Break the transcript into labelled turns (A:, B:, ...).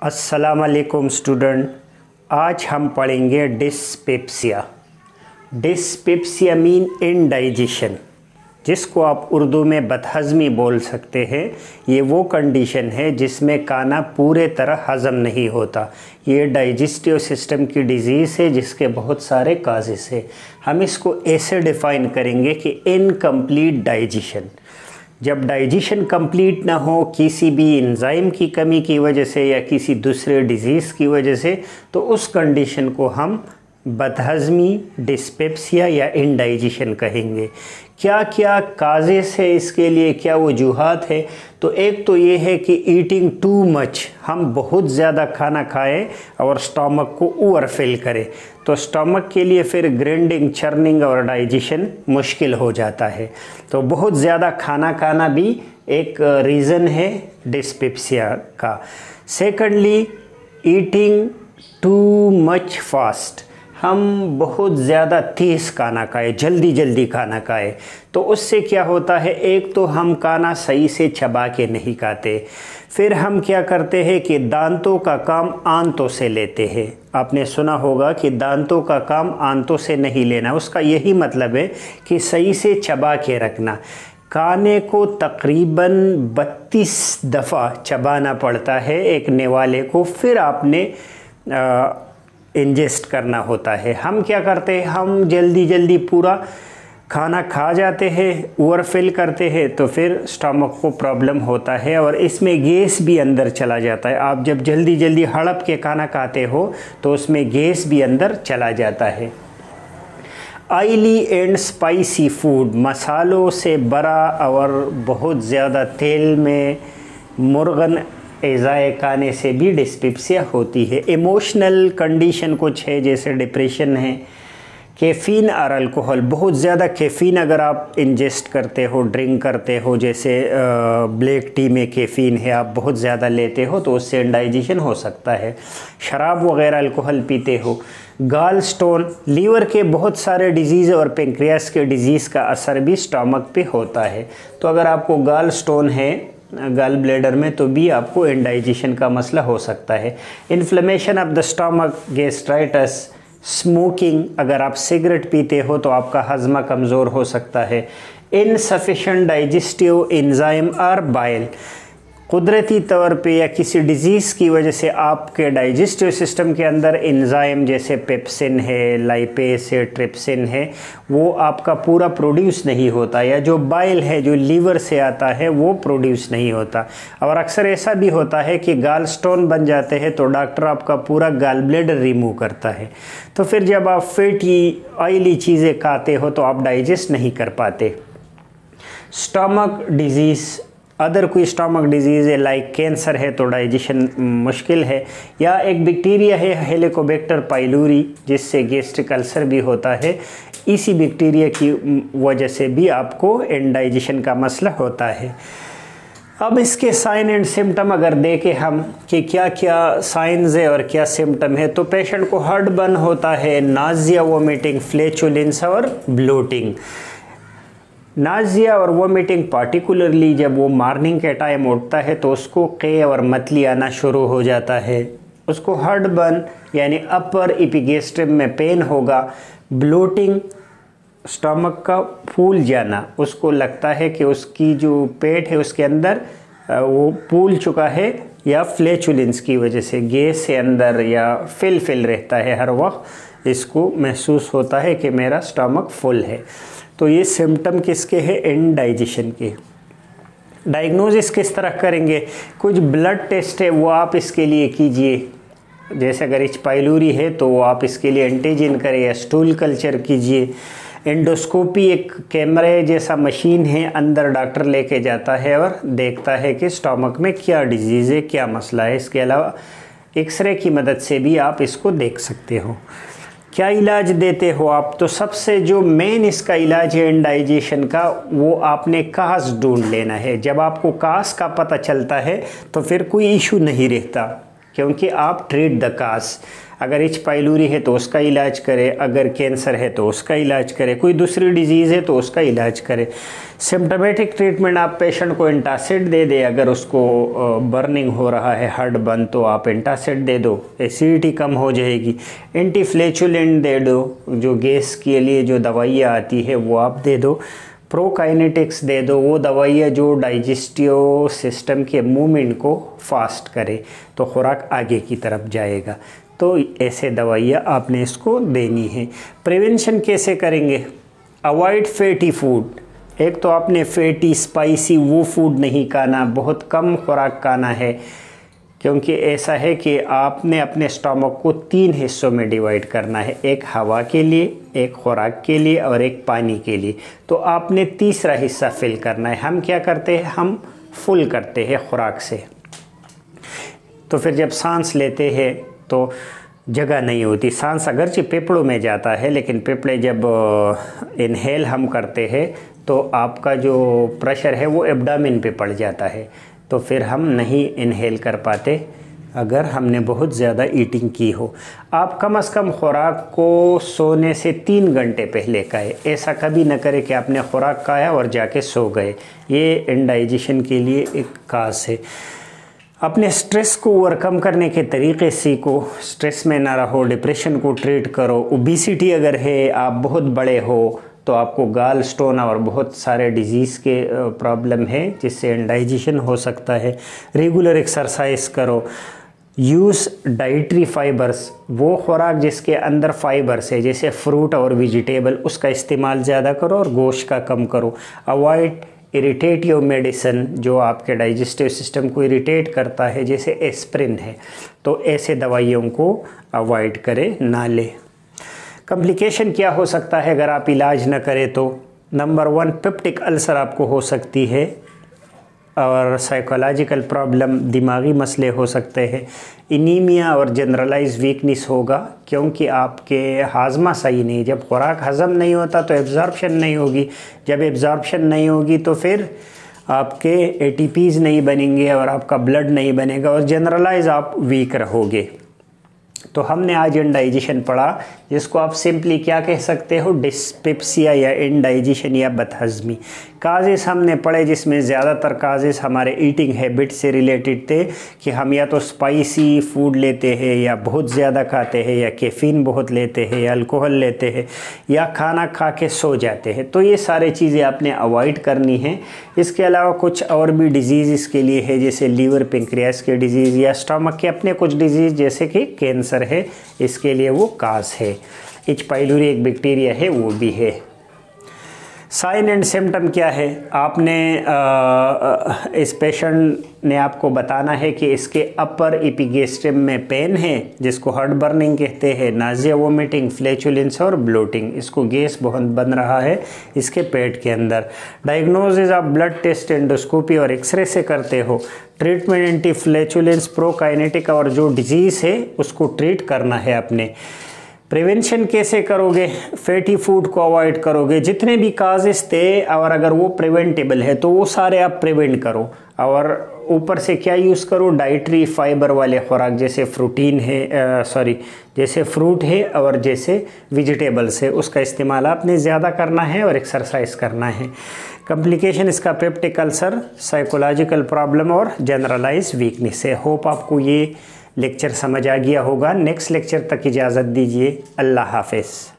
A: अस्सलाम वालेकुम स्टूडेंट। आज हम पढ़ेंगे डिस्पेप्सिया। डिस्पेप्सिया मीन इनडाइजेशन, जिसको आप उर्दू में बदहज़मी बोल सकते हैं। ये वो कंडीशन है जिसमें खाना पूरे तरह हज़म नहीं होता। ये डाइजेस्टिव सिस्टम की डिज़ीज़ है जिसके बहुत सारे काजेस हैं। हम इसको ऐसे डिफ़ाइन करेंगे कि इनकम्प्लीट डाइजेशन। जब डाइजेशन कंप्लीट ना हो किसी भी एंजाइम की कमी की वजह से या किसी दूसरे डिजीज़ की वजह से, तो उस कंडीशन को हम बदहज़मी, डिस्पेप्सिया या इनडाइजेशन कहेंगे। क्या क्या काजेस है इसके लिए, क्या वजूहात है? तो एक तो ये है कि ईटिंग टू मच, हम बहुत ज़्यादा खाना खाएं और स्टमक को ओवरफिल करें, तो स्टमक के लिए फिर ग्राइंडिंग, चर्निंग और डाइजेशन मुश्किल हो जाता है। तो बहुत ज़्यादा खाना खाना भी एक रीज़न है डिस्पेप्सिया का। Secondly, eating too much fast, हम बहुत ज़्यादा तेज़ खाना खाएं, जल्दी जल्दी खाना खाएं, तो उससे क्या होता है, एक तो हम खाना सही से चबा के नहीं खाते। फिर हम क्या करते हैं कि दांतों का काम आंतों से लेते हैं। आपने सुना होगा कि दांतों का काम आंतों से नहीं लेना, उसका यही मतलब है कि सही से चबा के रखना। खाने को तकरीबन 32 दफ़ा चबाना पड़ता है एक निवाले को, फिर आपने इंजेस्ट करना होता है। हम क्या करते हैं, हम जल्दी जल्दी पूरा खाना खा जाते हैं, ओवरफिल करते हैं, तो फिर स्टमक को प्रॉब्लम होता है और इसमें गैस भी अंदर चला जाता है। आप जब जल्दी जल्दी हड़प के खाना खाते हो तो उसमें गैस भी अंदर चला जाता है। ऑयली एंड स्पाइसी फूड, मसालों से भरा और बहुत ज़्यादा तेल में मुर्गन एज़ाए खाने से भी डिस्पेप्सिया होती है। इमोशनल कंडीशन कुछ है, जैसे डिप्रेशन है। कैफ़ीन और अल्कोहल, बहुत ज़्यादा कैफ़ीन अगर आप इंजेस्ट करते हो, ड्रिंक करते हो, जैसे ब्लैक टी में कैफ़ीन है, आप बहुत ज़्यादा लेते हो तो उससे इंडाइजेशन हो सकता है। शराब वगैरह अल्कोहल पीते हो। गाल स्टोन, लीवर के बहुत सारे डिजीज़ और पेंक्रियास के डिजीज़ का असर भी स्टमक पे होता है। तो अगर आपको गाल स्टोन है गल ब्लैडर में, तो भी आपको इंडाइजेशन का मसला हो सकता है। Inflammation of the stomach, gastritis, smoking, अगर आप सिगरेट पीते हो तो आपका हज़मा कमज़ोर हो सकता है। इनसफिशेंट डाइजेस्टिव एंजाइम और बाइल, कुदरती तौर पे या किसी डिज़ीज़ की वजह से आपके डाइजेस्टिव सिस्टम के अंदर एंजाइम जैसे पेप्सिन है, लाइपेस है, ट्रिप्सिन है, वो आपका पूरा प्रोड्यूस नहीं होता, या जो बाइल है जो लीवर से आता है वो प्रोड्यूस नहीं होता। और अक्सर ऐसा भी होता है कि गाल स्टोन बन जाते हैं तो डॉक्टर आपका पूरा गाल ब्लैडर रिमूव करता है। तो फिर जब आप फैटी ऑयली चीज़ें खाते हो तो आप डाइजेस्ट नहीं कर पाते। स्टमक डिजीज़, अदर कोई स्टमक डिजीज़ है लाइक कैंसर है तो डाइजेशन मुश्किल है, या एक बैक्टीरिया है हेलिकोबैक्टर पाइलोरी जिससे गैस्ट्रिक अल्सर भी होता है, इसी बैक्टीरिया की वजह से भी आपको इनडाइजेशन का मसला होता है। अब इसके साइन एंड सिम्टम अगर देखें हम कि क्या क्या साइंस है और क्या सिम्टम है, तो पेशेंट को हार्ट बर्न होता है, नाजिया, वोमिटिंग, फ्लैचुलेंस और ब्लोटिंग। नाजिया और वोमिटिंग पार्टिकुलरली जब वो मॉर्निंग के टाइम उठता है तो उसको क़े और मतली आना शुरू हो जाता है। उसको हार्ट बर्न यानी अपर एपिगैस्ट्रियम में पेन होगा। ब्लोटिंग, स्टमक का फूल जाना, उसको लगता है कि उसकी जो पेट है उसके अंदर वो फूल चुका है, या फ्लैचुलेंस की वजह से गैस से अंदर या फिल रहता है, हर वक्त इसको महसूस होता है कि मेरा स्टमक फुल है। तो ये सिम्टम किसके हैं, इनडाइजेशन के। डायग्नोसिस किस तरह करेंगे, कुछ ब्लड टेस्ट है वो आप इसके लिए कीजिए, जैसे अगर एच पाइलोरी है तो वो आप इसके लिए एंटीजन करें या स्टूल कल्चर कीजिए। एंडोस्कोपी एक कैमरे जैसा मशीन है, अंदर डॉक्टर लेके जाता है और देखता है कि स्टमक में क्या डिजीज़ है, क्या मसला है। इसके अलावा एक्सरे की मदद से भी आप इसको देख सकते हो। क्या इलाज देते हो आप, तो सबसे जो मेन इसका इलाज है इनडाइजेशन का, वो आपने काज ढूंढ लेना है। जब आपको काज का पता चलता है तो फिर कोई इशू नहीं रहता, क्योंकि आप ट्रीट द काज। अगर एच पाइलोरी है तो उसका इलाज करे, अगर कैंसर है तो उसका इलाज करे, कोई दूसरी डिजीज़ है तो उसका इलाज करे। सिम्टोमेटिक ट्रीटमेंट आप पेशेंट को एंटासिड दे दे, अगर उसको बर्निंग हो रहा है हर्ट बंद तो आप एंटासिड दे दो, एसिडिटी कम हो जाएगी। एंटीफ्लेचुलेंट दे दो, जो गैस के लिए जो दवाइयाँ आती है वो आप दे दो। प्रोकाइनेटिक्स दे दो, वो दवाइयाँ जो डाइजेस्टिव सिस्टम के मूवमेंट को फास्ट करे तो खुराक आगे की तरफ जाएगा। तो ऐसे दवाइयाँ आपने इसको देनी है। प्रिवेंशन कैसे करेंगे? Avoid fatty food. एक तो आपने फैटी स्पाइसी वो फूड नहीं खाना, बहुत कम खुराक खाना है, क्योंकि ऐसा है कि आपने अपने स्टमक को 3 हिस्सों में डिवाइड करना है, एक हवा के लिए, एक खुराक के लिए और एक पानी के लिए। तो आपने तीसरा हिस्सा फिल करना है। हम क्या करते हैं, हम फुल करते हैं खुराक से, तो फिर जब सांस लेते हैं तो जगह नहीं होती। सांस अगरचे फेफड़ों में जाता है, लेकिन फेफड़े जब इनहेल हम करते हैं तो आपका जो प्रेशर है वो एब्डामिन पे पड़ जाता है, तो फिर हम नहीं इनहेल कर पाते अगर हमने बहुत ज़्यादा ईटिंग की हो। आप कम से कम खुराक को सोने से 3 घंटे पहले खाएं। ऐसा कभी न करें कि आपने खुराक खाया और जाके सो गए, ये इंडाइजेशन के लिए एक काज है। अपने स्ट्रेस को ओवरकम करने के तरीक़े सीखो, स्ट्रेस में ना रहो, डिप्रेशन को ट्रीट करो। ओबेसिटी अगर है, आप बहुत बड़े हो तो आपको गाल स्टोन और बहुत सारे डिजीज़ के प्रॉब्लम है जिससे इंडाइजेशन हो सकता है। रेगुलर एक्सरसाइज करो। यूज़ डाइटरी फाइबर्स, वो खुराक जिसके अंदर फाइबर्स है जैसे फ्रूट और वेजिटेबल, उसका इस्तेमाल ज़्यादा करो और गोश्त का कम करो। अवॉइड इरिटेटिव मेडिसिन, जो आपके डाइजेस्टिव सिस्टम को इरिटेट करता है, जैसे एस्प्रिन है, तो ऐसे दवाइयों को अवॉइड करें, ना लें। कॉम्प्लिकेशन क्या हो सकता है अगर आप इलाज न करें तो? नंबर 1 पेप्टिक अल्सर आपको हो सकती है, और साइकोलॉजिकल प्रॉब्लम, दिमागी मसले हो सकते हैं। इनीमिया और जनरलाइज वीकनेस होगा, क्योंकि आपके हाजमा सही नहीं, जब खुराक हज़म नहीं होता तो एब्जॉर्प्शन नहीं होगी, जब एब्जॉर्प्शन नहीं होगी तो फिर आपके एटीपीज़ नहीं बनेंगे और आपका ब्लड नहीं बनेगा और जनरलाइज आप वीक रहोगे। तो हमने आज इंडाइजेशन पढ़ा, जिसको आप सिंपली क्या कह सकते हो, डिस्पेप्सिया या इंडाइजेशन या बदहज़मी। काजेस हमने पढ़े जिसमें ज़्यादातर काजेस हमारे ईटिंग हैबिट से रिलेटेड थे, कि हम या तो स्पाइसी फूड लेते हैं या बहुत ज़्यादा खाते हैं, या कैफ़ीन बहुत लेते हैं, या अल्कोहल लेते हैं, या खाना खा के सो जाते हैं। तो ये सारे चीज़ें आपने अवॉइड करनी है। इसके अलावा कुछ और भी डिजीज़ इसके लिए है, जैसे लीवर पेंक्रियास के डिजीज़ या स्टमक के अपने कुछ डिजीज़ जैसे कि कैंसर है, इसके लिए वो काज है। एच पाइलोरी एक बैक्टीरिया है, वो भी है। साइन एंड सिम्टम क्या है? आपने इस पेशेंट ने आपको बताना है कि इसके अपर एपिगेस्ट्रियम में पेन है, जिसको हार्ट बर्निंग कहते हैं, नाजिया, वोमिटिंग, फ्लैचुलेंस और ब्लोटिंग, इसको गैस बहुत बन रहा है इसके पेट के अंदर। डायग्नोसिस आप ब्लड टेस्ट, एंडोस्कोपी और एक्सरे से करते हो। ट्रीटमेंट एंटी फ्लैचुलेंस, प्रोकाइनेटिक और जो डिजीज़ है उसको ट्रीट करना है अपने। प्रिवेंशन कैसे करोगे? फैटी फूड को अवॉइड करोगे, जितने भी काजेस थे, और अगर वो प्रिवेंटेबल है तो वो सारे आप प्रिवेंट करो। और ऊपर से क्या यूज़ करो? डाइटरी फाइबर वाले खुराक, जैसे फ्रूटीन है, जैसे फ्रूट है और जैसे वेजिटेबल्स है, उसका इस्तेमाल आपने ज़्यादा करना है और एक्सरसाइज करना है। कॉम्प्लिकेशन इसका पेप्टिक अल्सर, साइकोलॉजिकल प्रॉब्लम और जनरलाइज वीकनेस है। होप आपको ये लेक्चर समझ आ गया होगा। नेक्स्ट लेक्चर तक इजाज़त दीजिए। अल्लाह हाफ़िज़।